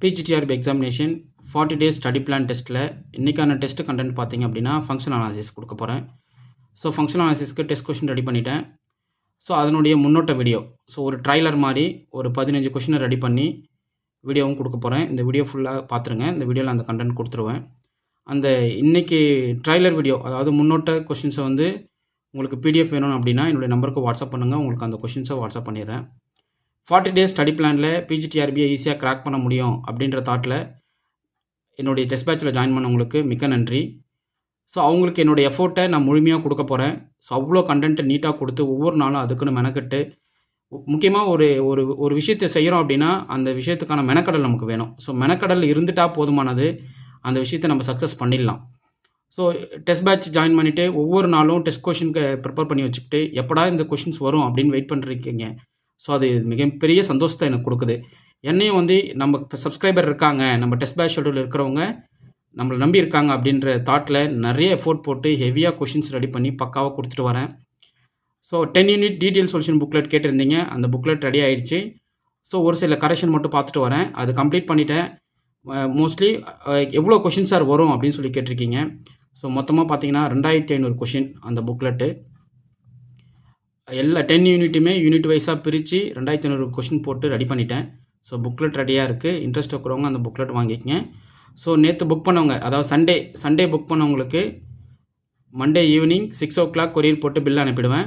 PGTRB examination 40 days study plan டெஸ்ட்டில் இன்றைக்கான test content பார்த்தீங்க அப்படின்னா ஃபங்க்ஷன் அனாலிசிஸ் கொடுக்க போகிறேன். ஸோ ஃபங்க்ஷன் அனாலிசிஸ்க்கு டெஸ்ட் கொஷின் ரெடி பண்ணிட்டேன். ஸோ அதனுடைய முன்னோட்ட வீடியோ, ஸோ ஒரு ட்ரைலர் மாதிரி ஒரு 15 கொஷினை ரெடி பண்ணி வீடியோவும் கொடுக்க போகிறேன். இந்த வீடியோ ஃபுல்லாக பார்த்துருங்க. இந்த வீடியோவில் அந்த கண்டென்ட் கொடுத்துருவேன். அந்த இன்றைக்கி ட்ரைலர் வீடியோ, அதாவது முன்னோட்ட கொஷின்ஸை வந்து உங்களுக்கு பிடிஎஃப் வேணும் அப்படின்னா என்னுடைய நம்பருக்கு வாட்ஸ்அப் பண்ணுங்கள். உங்களுக்கு அந்த கொஷின்ஸை வாட்ஸ்அப் பண்ணிடுறேன். 40 டேஸ் ஸ்டடி பிளானில் பிஜிடிஆர்பியை ஈஸியாக கிராக் பண்ண முடியும் அப்படின்ற தாட்டில் என்னுடைய டெஸ்ட் பேட்சில் ஜாயின் பண்ணவங்களுக்கு மிக்க நன்றி. ஸோ அவங்களுக்கு என்னுடைய எஃபோர்ட்டை நான் முழுமையாக கொடுக்க போகிறேன். ஸோ அவ்வளோ கண்டென்ட்டை நீட்டாக கொடுத்து ஒவ்வொரு நாளும் அதுக்குன்னு மெனக்கட்டு, முக்கியமாக ஒரு ஒரு ஒரு விஷயத்தை செய்கிறோம் அப்படின்னா அந்த விஷயத்துக்கான மெனக்கடல் நமக்கு வேணும். ஸோ மெனக்கடல் இருந்துட்டால் போதுமானது, அந்த விஷயத்தை நம்ம சக்ஸஸ் பண்ணிடலாம். ஸோ டெஸ்ட் பேட்ச் ஜாயின் பண்ணிவிட்டு ஒவ்வொரு நாளும் டெஸ்ட் கொஷினுக்கு ப்ரிப்பேர் பண்ணி வச்சுக்கிட்டு எப்படா இந்த கொஷின்ஸ் வரும் அப்படின்னு வெயிட் பண்ணிருக்கீங்க. ஸோ அது மிகப்பெரிய சந்தோஷத்தை எனக்கு கொடுக்குது. என்னையும் வந்து நம்ம சப்ஸ்கிரைபர் இருக்காங்க, நம்ம டெஸ்ட் பேட்ச் ஷெடியூல் இருக்கிறவங்க நம்மளை நம்பி இருக்காங்க அப்படின்ற தாட்டில் நிறைய எஃபோர்ட் போட்டு ஹெவியாக கொஷின்ஸ் ரெடி பண்ணி பக்காவாக கொடுத்துட்டு வரேன். So 10 unit detail solution booklet கேட்டிருந்தீங்க, அந்த புக்லெட் ரெடி ஆகிடுச்சு. ஸோ ஒரு சில கரெக்ஷன் மட்டும் பார்த்துட்டு வரேன், அது கம்ப்ளீட் பண்ணிட்டேன். மோஸ்ட்லி எவ்வளோ கொஷின் சார் வரும் அப்படின்னு சொல்லி கேட்டிருக்கீங்க. ஸோ மொத்தமாக பார்த்தீங்கன்னா 2500 கொஷின் அந்த புக்லெட்டு. எல்லா 10 யூனிட்டுமே யூனிட் வைஸாக பிரித்து 2500 கொஷின் போட்டு ரெடி பண்ணிட்டேன். ஸோ புக்லெட் ரெடியாக இருக்குது. இன்ட்ரெஸ்ட் இருக்கிறவங்க அந்த புக்லெட் வாங்கிக்கங்க. ஸோ நேற்று புக் பண்ணவங்க, அதாவது சண்டே புக் பண்ணவங்களுக்கு மண்டே ஈவினிங் 6 o'clock கொரியர் போட்டு பில் அனுப்பிடுவேன்.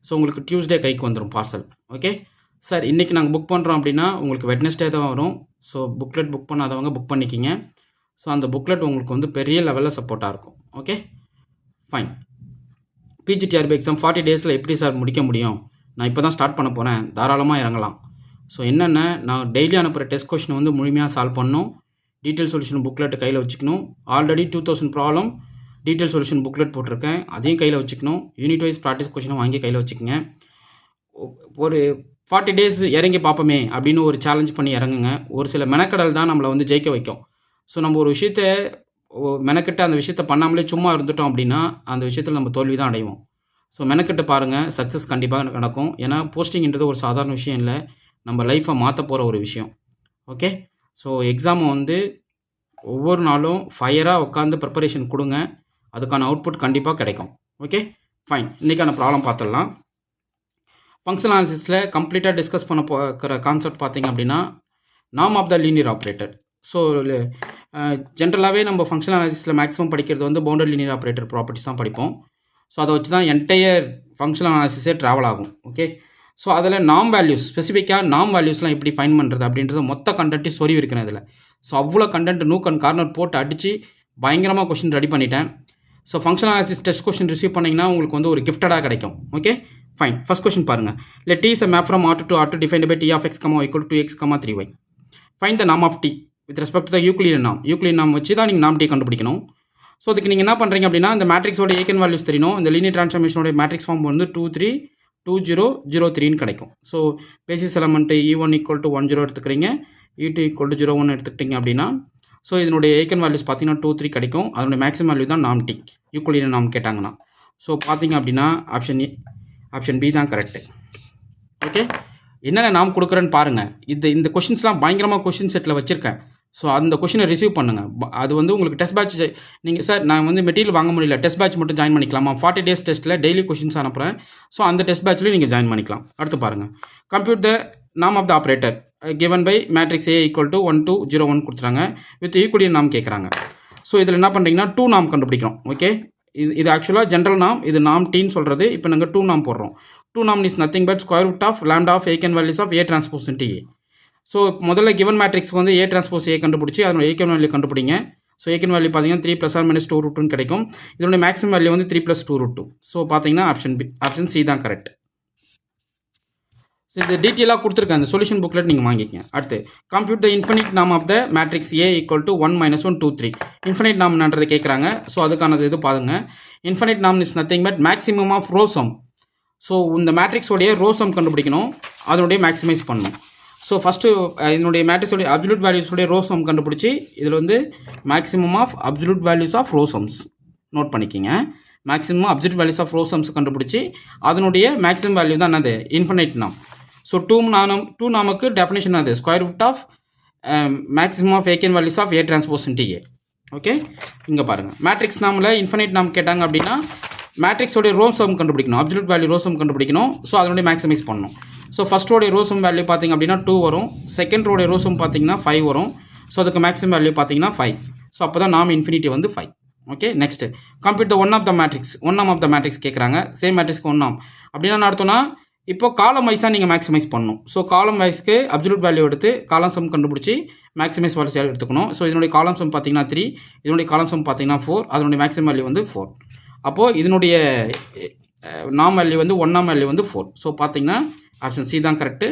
ஸோ உங்களுக்கு டியூஸ்டே கைக்கு வந்துடும் பார்சல். ஓகே சார், இன்றைக்கி நாங்கள் புக் பண்ணுறோம் அப்படின்னா உங்களுக்கு வெட்னஸ்டே தான் வரும். ஸோ புக்லெட் புக் பண்ணாதவங்க புக் பண்ணிக்கிங்க. ஸோ அந்த புக்லெட் உங்களுக்கு வந்து பெரிய லெவலில் சப்போர்ட்டாக இருக்கும். Okay fine. பிஜிடிஆர்பி எக்ஸாம் 40 டேஸில் எப்படி சார் முடிக்க முடியும்? நான் இப்போ தான் ஸ்டார்ட் பண்ண போகிறேன், தாராளமாக இறங்கலாம். ஸோ என்னென்ன, நான் டெய்லி அனுப்புகிற டெஸ்ட் கொஷினை வந்து முழுமையாக சால்வ் பண்ணணும். டீட்டெயில் சொல்யூஷன் புக்லெட் கையில் வச்சுக்கணும். Already 2000 problem detail solution booklet போட்டிருக்கேன், அதையும் கையில் வச்சுக்கணும். யூனிட் வைஸ் ப்ராக்டிஸ் கொஷினை வாங்கி கையில் வச்சுக்கோங்க. ஒரு 40 டேஸ் இறங்கி பார்ப்போமே அப்படின்னு ஒரு சேலஞ்ச் பண்ணி இறங்குங்க. ஒரு சில மெனக்கடல் தான் நம்மளை வந்து ஜெயிக்க வைக்கும். ஸோ நம்ம ஒரு விஷயத்தை மெனக்கெட்டு அந்த விஷயத்தை பண்ணாமலே சும்மா இருந்துட்டோம் அப்படின்னா அந்த விஷயத்தில் நம்ம தோல்வி தான் அடைவோம். ஸோ மெனக்கெட்டு பாருங்கள், சக்ஸஸ் கண்டிப்பாக நடக்கும். ஏன்னா போஸ்டிங்ன்றது ஒரு சாதாரண விஷயம் இல்லை, நம்ம லைஃப்பை மாற்ற போகிற ஒரு விஷயம். ஓகே, ஸோ எக்ஸாமை வந்து ஒவ்வொரு நாளும் ஃபயராக உட்காந்து ப்ரிப்பரேஷன் கொடுங்க, அதுக்கான அவுட்புட் கண்டிப்பாக கிடைக்கும். Okay fine. இன்றைக்கான ப்ராப்ளம் பார்த்துடலாம். ஃபங்க்ஷனல் அனாலிசிஸில் கம்ப்ளீட்டாக டிஸ்கஸ் பண்ண போகிற கான்செப்ட் பார்த்திங்க அப்படின்னா norm of the linear operator. So ஜென்ரலாகவே நம்ம ஃபங்க்ஷனல் அனாலிசிஸில் மேக்ஸிமம் படிக்கிறது வந்து பவுண்டரி லீனியர் ஆப்ரேட்டர் ப்ராப்பர்ட்டிஸ் தான் படிப்போம். ஸோ அதை வச்சு தான் என்டையர் ஃபங்க்ஷனல் அனாலிசிஸே ட்ராவல் ஆகும். ஓகே, ஸோ அதில் நாம் வேல்யூஸ், ஸ்பெசிஃபிக்காக நாம் வேல்யூஸ்லாம் எப்படி ஃபைன் பண்ணுறது அப்படின்றது மொத்த கண்டென்ட்டையும் சொறி இருக்கிறேன் இதில். ஸோ அவ்வளோ கண்டென்ட் நூக் அண்ட் கார்னர் போட்டு அடித்து பயங்கரமாக கொஷின் ரெடி பண்ணிட்டேன். So functional analysis test question receive பண்ணிங்கன்னா உங்களுக்கு வந்து ஒரு கிஃப்டடாக கிடைக்கும். Okay fine. ஃபர்ஸ்ட் கொஷின் பாருங்கள். Let T is a map from R to R to defined by T of x, equal to 2x, 3y. Find the norm of T with respect to the Euclidean norm. Euclidean norm வச்சு தான் நீங்கள் norm T கண்டுபிடிக்கணும். So அதுக்கு நீங்கள் என்ன பண்ணுறீங்க அப்படின்னா இந்த மேட்ரிக்ஸோட ஏகன் வேல்யூஸ் தெரியணும். இந்த லீனியர் டிரான்ஸ்ஃபார்மேஷனோட மேட்ரிக்ஸ் ஃபார்ம் வந்து 2 3 2 0 0 3ன்னு கிடைக்கும். So basis element E1 equal to 1 0 எடுத்துக்கிறீங்க, E2 equal to 0 1 எடுத்துக்கிட்டீங்க அப்படின்னா ஸோ இதனுடைய ஏகன் வேல்யூஸ் பார்த்தீங்கன்னா 2 3 கிடைக்கும். அதனுடைய மேக்ஸிமம் வேல்யூ தான் norm T, யூக்ளிடியன் norm கேட்டாங்கன்னா. ஸோ பார்த்தீங்க அப்படின்னா ஆப்ஷன் பி தான் கரெக்டு. ஓகே, என்னென்ன நாம் கொடுக்குறேன்னு பாருங்கள். இந்த கொஷின்ஸ்லாம் பயங்கரமாக கொஷின் செட்டில் வச்சுருக்கேன். ஸோ அந்த கொஷினை ரிசீவ் பண்ணுங்கள். அது வந்து உங்களுக்கு டெஸ்ட் பேட்ச், நீங்கள் சார் நான் வந்து மெட்டீரியல் வாங்க முடியல, டெஸ்ட் பேட்ச் மட்டும் ஜாயின் பண்ணிக்கலாமா? 40 டேஸ் டெஸ்ட்டில் டெய்லி கொஷின்ஸ் அனுப்புகிறேன். ஸோ அந்த டெஸ்ட் பேட்ச்லேயும் நீங்கள் ஜாயின் பண்ணிக்கலாம். அடுத்து பாருங்கள். Compute the norm of the operator given by matrix A equal to 1 2 0 1 கொடுத்துறாங்க. வித் யூக்ளிடியன் நாம் கேட்குறாங்க. ஸோ இதில் என்ன பண்ணுறீங்கன்னா 2 நாம் கண்டுபிடிக்கிறோம். ஓகே, இது ஆக்சுவலாக ஜென்ரல் நாம், இது நாம் டீன்னு சொல்கிறது. இப்போ நாங்கள் 2 நாம் போடுறோம். 2 நாம் is nothing but square root of lambda of eigen values of A transpose into A. So முதல்ல கிவன் மேட்ரிக்ஸ்க்கு வந்து A டிரான்ஸ்போஸ் A கண்டுபிடிச்சி அதனோட ஏகன் வேல்யூ கண்டுபிடிங்க. ஸோ ஏகன் வேல்யூ பார்த்தீங்கன்னா 3 ± 2 √2 கிடைக்கும். இதனுடைய மேக்ஸிமம் வேல்யூ வந்து 3 + 2 √2. ஸோ பார்த்தீங்கன்னா ஆப்ஷன் சி தான் கரெக்ட். இது டீட்டெயிலாக கொடுத்துருக்கேன், அந்த சொல்யூஷன் புக்லெட் நீங்கள் வாங்கிக்கங்க. அடுத்து compute the infinite norm of the matrix A equal to 1 - 1 2 3. Infinite நார்ம்ன்றதை கேட்குறாங்க. ஸோ அதுக்கானது இது பாருங்க. Infinite norm is nothing but maximum of row sum. So இந்த மேட்ரிக்ஸோடைய ரோசம் கண்டுபிடிக்கணும், அதனுடைய மேக்ஸிமைஸ் பண்ணணும். ஸோ ஃபஸ்ட்டு இதனுடைய மேட்ரிக்ஸோடைய அப்சல்யூட் வேல்யூஸோடைய ரோசம் கண்டுபிடிச்சி இதில் வந்து maximum of absolute values of row sums note பண்ணிக்கிங்க. Maximum absolute values of row sums கண்டுபிடிச்சி அதனுடைய மேக்ஸிமம் வேல்யூ தான் என்னது? இன்ஃபினிட் நாம். ஸோ 2 நாமுக்கு டெஃபினேஷன் அது square root of maximum of eigen values of A transpose into A. Okay, இங்கே பாருங்கள் மேட்ரிக்ஸ் நாமில் இன்ஃபினைட் நாம் கேட்டாங்க அப்படின்னா மேட்ரிக்ஸோடைய ரோ சம் கண்டுபிடிக்கணும், அப்சல்யூட் வேல்யூ ரோ சம் கண்டுபிடிக்கணும். ஸோ அதனுடைய மேக்ஸிமைஸ் பண்ணணும். ஸோ ஃபஸ்ட்டோடைய ரோ சம் வேல்யூ பார்த்திங்க அப்படின்னா 2 வரும், செகண்ட் ரோடைய ரோ சம் பார்த்திங்கன்னா 5 வரும். ஸோ அதுக்கு மேக்ஸிமம் வேல்யூ பார்த்திங்கன்னா 5. ஸோ அப்போ தான் நாம் இன்ஃபினிட்டி வந்து 5. Okay, next compute the one of the matrix கேட்குறாங்க. சேம் மேட்ரிக்ஸ்க்கு ஒன் அப்படின்னா என்ன அர்த்தம்னா இப்போ காலம் வைஸாக நீங்கள் மேக்ஸிமைஸ் பண்ணணும். ஸோ காலம் வைஸ்க்கு அப்சல்யூட் வேல்யூ எடுத்து காலம் சம் கண்டுபிடிச்சி மேக்ஸிமைஸ் வேல்யூ எடுத்துக்கணும். ஸோ இதனுடைய காலம் சம் பார்த்தீங்கன்னா 3, இதனுடைய காலம் சம் பார்த்தீங்கன்னா 4, அதனுடைய மேக்ஸிமம் வேல்யூ வந்து 4. அப்போது இதனுடைய நாம் வேல்யூ வந்து ஒன்றாம் வேல்யூ வந்து 4. ஸோ பார்த்தீங்கன்னா ஆப்ஷன் சி தான் கரெக்டு.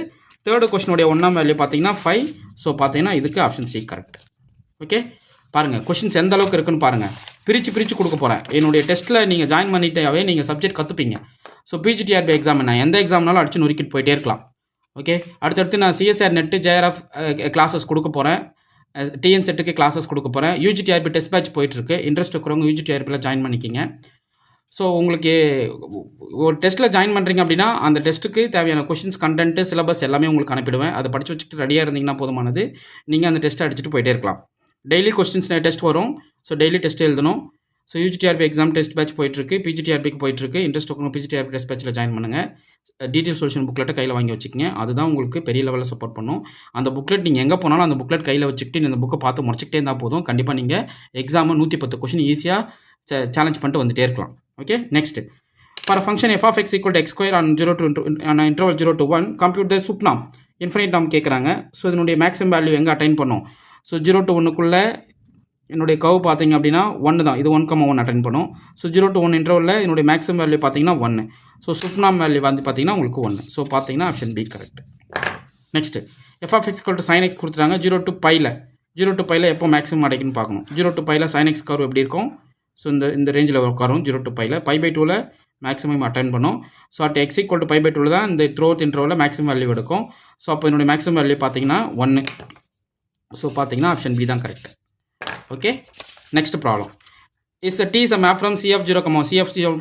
தேர்டு கொஸ்டினுடைய ஒன்றாம் வேல்யூ பார்த்தீங்கன்னா 5. ஸோ பார்த்தீங்கன்னா இதுக்கு ஆப்ஷன் சி கரெக்ட். ஓகே, பாருங்கள் கொஷின்ஸ் எந்த அளவுக்கு இருக்குன்னு பாருங்கள். பிரித்து கொடுக்க போகிறேன். என்னுடைய டெஸ்ட்டில் நீங்கள் ஜாயின் பண்ணிட்டாவே நீங்கள் சப்ஜெக்ட் கற்றுப்பீங்க. ஸோ பிஜிடிஆர்பி எக்ஸாம் நான் எந்த எக்ஸாம்னாலும் அடிச்சு நொறுக்கிட்டு போயிட்டே இருக்கலாம். ஓகே, அடுத்தடுத்து நான் சிஎஸ்ஆர் நெட்டு ஜேஆர்எஃப் கிளாஸஸ் கொடுக்க போகிறேன். டிஎன் செட்டுக்கு கிளாஸஸ் கொடுக்க போகிறேன். யூஜிடிஆர்பி டெஸ்ட் பேட்ச் போயிட்டுருக்கு. இன்ட்ரெஸ்ட் இருக்கிறவங்க யூஜிடிஆர்பியில் ஜாயின் பண்ணிக்கிங்க. ஸோ உங்களுக்கு ஒரு டெஸ்ட்டில் ஜாயின் பண்ணுறீங்க அப்படின்னா அந்த டெஸ்ட்டுக்கு தேவையான கொஷின்ஸ், கண்டென்ட்டு, சிலபஸ் எல்லாமே உங்களுக்கு அனுப்பிடுவேன். அதை படித்து வச்சுட்டு ரெடியாக இருந்தீங்கன்னா போதுமானது. நீங்கள் அந்த டெஸ்ட்டை அடிச்சுட்டு போயிட்டே இருக்கலாம். டெய்லி கொஸ்டின்ஸ் டெஸ்ட் வரும். ஸோ டெய்லி டெஸ்ட் எழுதணும். So UGTRB exam test batch போயிட்டுருக்கு. பிஜிடிஆர்பிக்கு போயிட்டுருக்கு. இன்ட்ரெஸ்ட் இருக்கணும் பிஜிடிஆர்பி டெஸ்ட் பேட்சில் ஜாயின் பண்ணுங்கள். டீட்டெயில் சொல்யூஷன் புக்லெட்டை கையில் வாங்கி வச்சுக்கோங்க. அதுதான் உங்களுக்கு பெரிய லெவலில் சப்போர்ட் பண்ணும். அந்த புக்லெட் நீங்கள் எங்கே போனாலும் அந்த புக்லெட் கையில் வச்சுக்கிட்டு இந்த புக்கை பார்த்து முடிச்சுக்கிட்டே இருந்தால் போதும். கண்டிப்பாக நீங்கள் எக்ஸாமை 110 கொஷின் ஈஸியாக சேலஞ்ச் பண்ணிட்டு வந்துட்டே இருக்கலாம். Okay, next for function f of x equal to x square on 0 to interval 0 to 1 compute the subnorm infinite நாம் கேட்குறாங்க. ஸோ இதனுடைய மேக்ஸிமம் வேல்யூ எங்கே அட்டைன் பண்ணோம்? ஸோ 0 to 1க்குள்ளே என்னுடைய கவு பார்த்தீங்க அப்படின்னா 1 தான். இது 1,1 அட்டைன் பண்ணும். ஸோ 0 to 1 இன்டர்வலில் என்னுடைய மேக்ஸிமம் வேல்யூ பார்த்தீங்கன்னா 1. ஸோ சுப்னாம் வேல்யூ வந்து பார்த்தீங்கன்னா உங்களுக்கு 1. ஸோ பார்த்தீங்கன்னா option B correct. Next f of x equal to sin x கொடுத்துட்டாங்க. 0 to பையில் எப்போ மேக்ஸிமம் அடைக்குன்னு பார்க்கணும். 0 to பையில் sin x கர்வ் எப்படி இருக்கும்? ஸோ இந்த ரேஞ்சில் உட்காரும். 0 to பையில் π/2ல் மேக்ஸிமம் அட்டைன் பண்ணும். So at x equal to π/2ல் தான் இந்த த்ரோத் இன்டர்வலில் மேக்ஸிமம் வேல்யூ எடுக்கும். ஸோ அப்போ என்னுடைய மேக்ஸிமம் வேல்யூ பார்த்தீங்கன்னா 1. ஸோ பார்த்தீங்கன்னா ஆப்ஷன் பி தான் correct. Okay, next problem is t is a map from C of 0, C of 0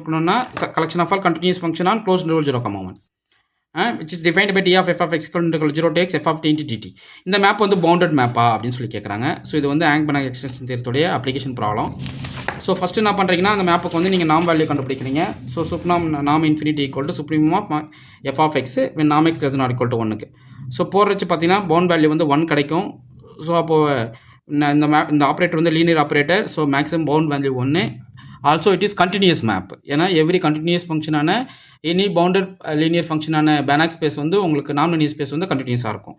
collection of all continuous function on closed interval 0, 1 which is defined by t of f of x equal to 0 to x f of t into dt. இந்த map வந்து bounded மேப்பா அப்படின்னு சொல்லி கேட்குறாங்க. So இது வந்து Hahn extension தியரத்துடைய application problem. So first என்ன பண்ணுறீங்கன்னா அந்த மேப்புக்கு வந்து நீங்கள் நாம் வேல்யூ கண்டுபிடிக்கிறீங்க. ஸோ நாம் infinity equal to supremum of F of X when நாம் X less not equal to 1க்கு. ஸோ போடுறச்சு பார்த்தீங்கன்னா பவுண்ட் வேல்யூ வந்து 1 கிடைக்கும். ஸோ அப்போது இந்த ஆப்ரேட்டர் வந்து linear operator. So maximum bound value 1. Also it is continuous map. ஏன்னா எவ்ரி கண்டினியூஸ் ஃபங்க்ஷனான எனி பவுண்டட் லீனியர் ஃபங்க்ஷனான பேனாக் ஸ்பேஸ் வந்து உங்களுக்கு நான் லீனியர் ஸ்பேஸ் வந்து கண்டினியூஸாக இருக்கும்.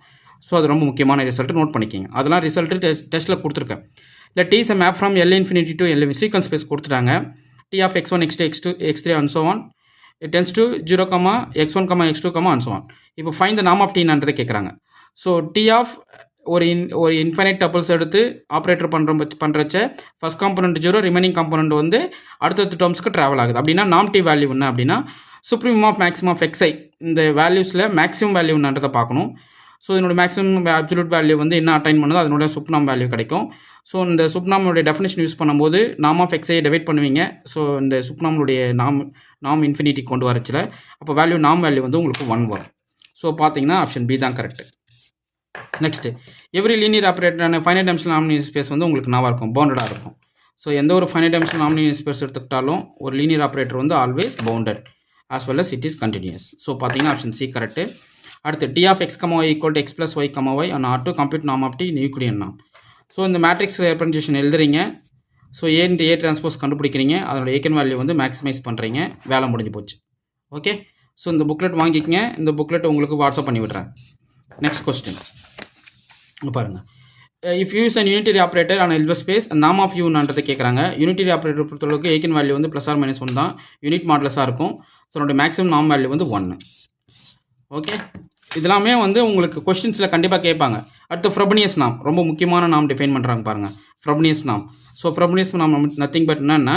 ஸோ அது ரொம்ப முக்கியமான ரிசல்ட்டு நோட் பண்ணிக்கிங்க. அதெல்லாம் ரிசல்ட்டு டெஸ்ட்டில் கொடுத்துருக்கேன். இல்லை t is a map from L infinity to L sequence space கொடுத்துட்டாங்க. t of x1 x2 x2 x3 and so on it tends to 0, x1, x2, and so on. இப்போ find the நாம் of டீன்றதை கேட்குறாங்க. So t of ஒரு infinite tuples எடுத்து operator பண்ணுறச்ச first component 0, remaining component வந்து அடுத்தடுத்த டேர்ம்ஸ்க்கு ட்ராவல் ஆகுது. அப்படின்னா நாம் டி வேல்யூ என்ன அப்படின்னா supremum of maximum of XI இந்த வேல்யூஸில் மேக்ஸிமம் வேல்யூ என்னன்றதை பார்க்கணும். ஸோ இதனோட மேக்ஸிமம் அப்சல்யூட் வேல்யூ வந்து என்ன அட்டைன் பண்ணுதோ அதனுடைய சுப்னாம் வேல்யூ கிடைக்கும். ஸோ இந்த சுப்னாமோடைய டெஃபினேஷன் யூஸ் பண்ணும்போது நாம் ஆஃப் எக்ஸை டிவைட் பண்ணுவீங்க. ஸோ இந்த சுப்னாமோடைய நாம் இன்ஃபினிட்டி கொண்டு வரச்சில் அப்போ வேல்யூ நாம் வேல்யூ வந்து உங்களுக்கு 1 வரும். ஸோ பார்த்தீங்கன்னா ஆப்ஷன் பி தான் கரெக்ட். நெக்ஸ்ட்டு எவ்ரி லீனியர் ஆப்ரேட்டரான ஃபைனைட் டைமென்ஷனல் நாமினல் ஸ்பேஸ் வந்து உங்களுக்கு நாவாக இருக்கும், பவுண்டடாக இருக்கும். ஸோ எந்த ஒரு ஃபைனைட் டைமென்ஷனல் நாமினல் ஸ்பேஸ் எடுத்துக்கிட்டாலும் ஒரு லீனியர் ஆப்ரேட்டர் வந்து always bounded as well as it is continuous. So பார்த்தீங்கன்னா ஆப்ஷன் சி கரெக்டு. அடுத்து t of x, y equal to x plus y, y on R2 compute norm of t in Euclidean norm. So இந்த matrix representation எழுதுறீங்க. So A transpose கண்டுபிடிக்கிறீங்க. அதோட eigen value வந்து maximise பண்ணுறீங்க. வேலை முடிஞ்சு போச்சு. ஓகே, ஸோ இந்த புக்லெட் வாங்கிக்கங்க. இந்த புக்லெட் உங்களுக்கு வாட்ஸ்அப் பண்ணி விடுறேன். நெக்ஸ்ட் கொஸ்டின் பாருங்கள். If U's and unitary operator on Hilbert's space நாம் ஆஃப் யூன்றதை கேட்குறாங்க. யூனிட்டரி ஆப்ரேட்டர் பொறுத்தளவுக்கு ஏக்கன் வேல்யூ வந்து +or-1 தான், யூனிட் மாடலஸாக இருக்கும். ஸோ அதோட மேக்ஸிமம் நாம் வேல்யூ வந்து 1. ஓகே, இதெல்லாமே வந்து உங்களுக்கு கொஸ்டின்ஸில் கண்டிப்பாக கேட்பாங்க. அடுத்து ஃப்ரெபனியஸ் நாம், ரொம்ப முக்கியமான நாம் டிஃபைன் பண்ணுறாங்க பாருங்கள். ஃப்ரெபனியஸ் நாம். ஸோ ஃப்ரெபனியஸ் நாம் நத்திங் பட் என்னன்னா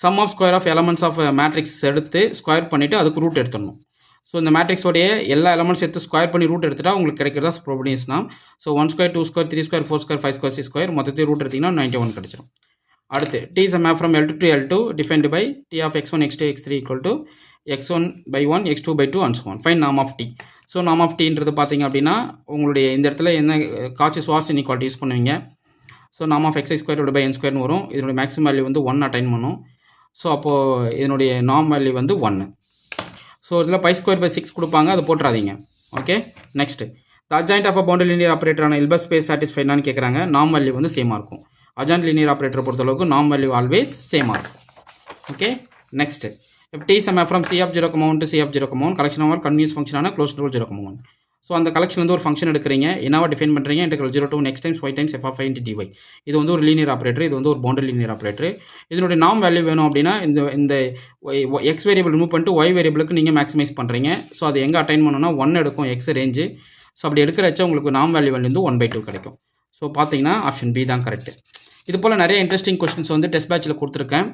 sum of square of elements of matrix எடுத்து ஸ்கொயர் பண்ணிவிட்டு அதுக்கு ரூட் எடுத்துடணும். ஸோ இந்த மேட்ரிக்ஸோடைய எல்லா எலமெண்ட்ஸ் எடுத்து ஸ்கொயர் பண்ணி ரூட் எடுத்துட்டா உங்களுக்கு கிடைக்கிறதா ஃப்ரெபனியஸ் நாம். So 1 square 2 square 3 square 4 square 5 square 6 square மொத்தத்தையும் ரூட் எடுத்திங்கன்னா 91 கிடச்சிடும். அடுத்து t is a map from L2 to L2 defined by t of x1 x2 x3 equal to x1/1 x2/2 and so on. Find norm of t. So norm of tன்றது பார்த்தீங்க அப்படின்னா உங்களுடைய இந்த இடத்துல என்ன காட்சி ஸ்வாஸ் இன்இக்வாலிட்டி யூஸ் பண்ணுவீங்க. So norm of xi square divided by n square வரும். இதனுடைய மேக்ஸிமம் வேல்யூ வந்து 1 அட்டைன் பண்ணும். ஸோ அப்போது இதனுடைய நார்ம் வேல்யூ வந்து 1. ஸோ இதில் பை ஸ்கொயர் பை 6 கொடுப்பாங்க, அதை போட்டுறாதீங்க. Okay, next adjoint of a boundary linear ஆப்ரேட்டரான இல்பர்ட் ஸ்பேஸ் சாட்டிஸ்ஃபைடான்னு கேட்குறாங்க. நார்ம் வேல்யூ வந்து சேமாக இருக்கும். adjoint லீனியர் ஆப்ரேட்டரை பொறுத்தளவுக்கு நார்ம் வேல்யூ ஆல்வேஸ் சேமாக இருக்கும். Okay, next if t is a map from c of 0,1 to c of 0,1 collection of continuous function ஆன closed interval 0,1. ஸோ அந்த கலெக்ஷன் வந்து ஒரு ஃபங்க்ஷன் எடுக்கிறீங்க, என்னவா டிஃபைன் பண்ணுறீங்க, integral 0 to x times y times f of i into dy. இது வந்து ஒரு லீனியர் ஆப்ரேட்டர், இது வந்து ஒரு பவுண்டரி லீனியர் ஆப்ரேட்டர். இதனுடைய நார்ம் வேல்யூ வேணும் அப்படின்னா இந்த எக்ஸ் வேரியபிள் ரிமூவ் பண்ணிட்டு ஒய் வேரியபிளுக்கு நீங்கள் மேக்ஸிமைஸ் பண்ணுறீங்க. ஸோ அது எங்கே அட்டைன் பண்ணணும்னா 1 எடுக்கும் எக்ஸ் ரேஞ்சு. ஸோ அப்படி எடுக்கிறச்சா உங்களுக்கு நார்ம் வேல்யூ வந்து 1/2 கிடைக்கும். ஸோ பார்த்தீங்கன்னா ஆப்ஷன் பி தான் கரெக்ட். இது போல் நிறைய இன்ட்ரெஸ்டிங் கொஸ்டின்ஸ் வந்து டெஸ்ட் பேட்சில் கொடுத்துருக்கேன்.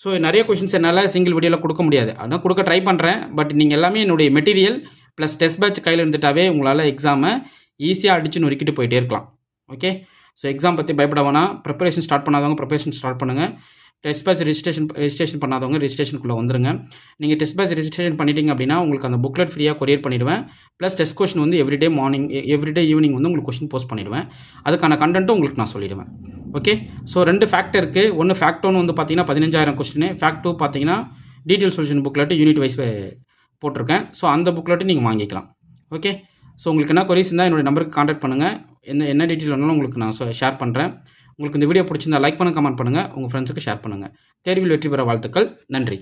ஸோ நிறைய கொஷின்ஸ் என்னால் சிங்கிள் வீடியோவில் கொடுக்க முடியாது, ஆனால் கொடுக்க ட்ரை பண்ணுறேன். பட் நீங்கள் எல்லாமே என்னுடைய மெட்டீரியல் ப்ளஸ் டெஸ்ட் பேட்ச் கையில் இருந்துட்டாவே உங்களால் எக்ஸாமை ஈஸியாக அடிச்சு நொறுக்கிட்டு போயிட்டே இருக்கலாம். ஓகே, ஸோ எக்ஸாம் பற்றி பயப்பட வேணாம். ப்ரிப்பரேஷன் ஸ்டார்ட் பண்ணாதவங்க ப்ரிப்பரேஷன் ஸ்டார்ட் பண்ணுங்கள். டெஸ்ட் பேட்ச் ரெஜிஸ்ட்ரேஷன் பண்ணாதவங்க ரெஜிஸ்ட்ரேஷனுக்குள்ளே வந்துருங்க. நீங்கள் டெஸ்ட் பேட்ச் ரெஜிஸ்ட்ரேஷன் பண்ணிட்டீங்க அப்படின்னா உங்களுக்கு அந்த புக்லெட் ஃப்ரீயாக கொரியர் பண்ணிவிடுவேன். ப்ளஸ் டெஸ்ட் கொஷின் வந்து எவ்ரிடே ஈவினிங் வந்து உங்களுக்கு கொஷின் போஸ்ட் பண்ணிவிடுவேன். அதுக்கான கண்டென்ட்டும் உங்களுக்கு நான் சொல்லிவிடுவேன். ஓகே, ஸோ 2 ஃபேக்ட் இருக்குது. ஒன்று ஃபேக்ட் 1 வந்து பார்த்தீங்கன்னா 15,000 கொஸ்டின். ஃபேக்ட் 2 பார்த்தீங்கன்னா detail solution booklet unit wise போட்டிருக்கேன். ஸோ அந்த புக்லெட்டு நீங்கள் வாங்கிக்கலாம். ஓகே, ஸோ உங்களுக்கு என்ன கொரிஸ் இருந்தால் என்னுடைய நம்பருக்கு கான்டாக்ட் பண்ணுங்கள். என்ன டீட்டெயில் வேணாலும் உங்களுக்கு நான் ஷேர் பண்ணுறேன். உங்களுக்கு இந்த வீடியோ பிடிச்சிருந்தா லைக் பண்ணுங்கள், கமெண்ட் பண்ணுங்கள், உங்கள் ஃப்ரெண்ட்ஸுக்கு ஷேர் பண்ணுங்கள். தேர்வில் வெற்றி பெற வாழ்த்துக்கள். நன்றி.